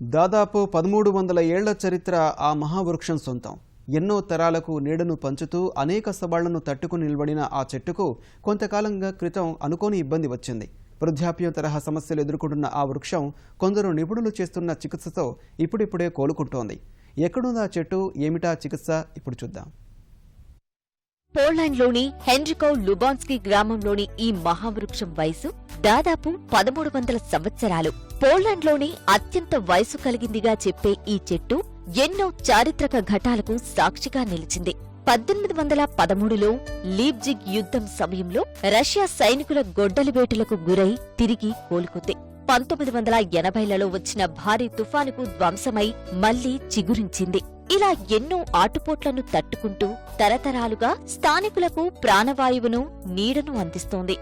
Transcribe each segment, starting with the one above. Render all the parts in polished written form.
దాదాపు 1300 ఏళ్ల చరిత్ర ఆ మహావృక్షం సొంతం. ఎన్నో తరాలకు నీడను పంచుతూ అనేక సవాళ్లను తట్టుకుని నిలబడిన ఆ చెట్టుకు కొంతకాలంగా క్రితం అనుకోని ఇబ్బంది వచ్చింది. వృద్ధాప్యం తరహా సమస్యలు ఎదుర్కొంటున్న ఆ వృక్షం కొందరు నిపుణులు చేస్తున్న చికిత్సతో ఇప్పుడిప్పుడే కోలుకుంటోంది. ఎక్కడుందా చెట్టు, ఏమిటా చికిత్స, ఇప్పుడు చూద్దాం. పోలాండ్లోని హెన్రికో లుబాన్స్కీ గ్రామంలోని ఈ మహావృక్షం వయసు దాదాపు 1300 సంవత్సరాలు. పోలాండ్లోని అత్యంత వయసు కలిగిందిగా చెప్పే ఈ చెట్టు ఎన్నో చారిత్రక ఘటాలకు సాక్షిగా నిలిచింది. 1813లో లీప్జిగ్ యుద్ధం సమయంలో రష్యా సైనికుల గొడ్డలివేటులకు గురై తిరిగి కోలుకుంది. 1980లలో వచ్చిన భారీ తుఫానుకు ధ్వంసమై మళ్లీ చిగురించింది. ఇలా ఎన్నో ఆటుపోట్లను తట్టుకుంటూ తరతరాలుగా స్థానికులకు ప్రాణవాయువును, నీడను అందిస్తోంది.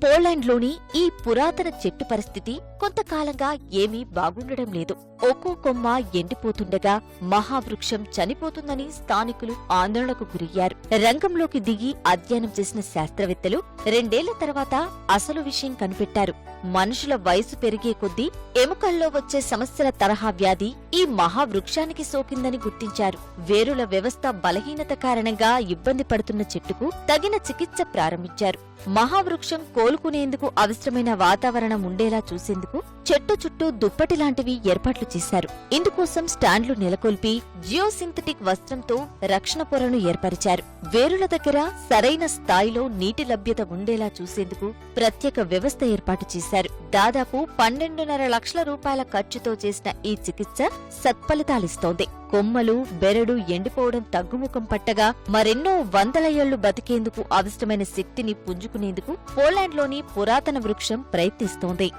పోలాండ్లోని ఈ పురాతన చెట్టు పరిస్థితి కొంతకాలంగా ఏమీ బాగుండడం లేదు. ఒక్కో కొమ్మ ఎండిపోతుండగా మహావృక్షం చనిపోతుందని స్థానికులు ఆందోళనకు గురయ్యారు. రంగంలోకి దిగి అధ్యయనం చేసిన శాస్త్రవేత్తలు 2 ఏళ్ల తర్వాత అసలు విషయం కనిపెట్టారు. మనుషుల వయసు పెరిగే కొద్దీ ఎముకల్లో వచ్చే సమస్యల తరహా వ్యాధి ఈ మహావృక్షానికి సోకిందని గుర్తించారు. వేరుల వ్యవస్థ బలహీనత కారణంగా ఇబ్బంది పడుతున్న చెట్టుకు తగిన చికిత్స ప్రారంభించారు. మహావృక్షం కోలుకునేందుకు అవసరమైన వాతావరణం ఉండేలా చూసేందుకు చెట్టు చుట్టూ దుప్పటి లాంటివి ఏర్పాట్లు చేశారు. ఇందుకోసం స్టాండ్లు నెలకొల్పి జియోసింథటిక్ వస్త్రంతో రక్షణ పొరను ఏర్పరిచారు. వేరుల దగ్గర సరైన స్థాయిలో నీటి లభ్యత ఉండేలా చూసేందుకు ప్రత్యేక వ్యవస్థ ఏర్పాటు చేశారు. దాదాపు 12.5 లక్షల రూపాయల ఖర్చుతో చేసిన ఈ చికిత్స సత్ఫలితాలిస్తోంది. కొమ్మలు, బెరడు ఎండిపోవడం తగ్గుముఖం పట్టగా మరెన్నో వందల ఏళ్లు బతికేందుకు అవసరమైన శక్తిని పుంజుకునేందుకు పోలాండ్లోని పురాతన వృక్షం ప్రయత్నిస్తోంది.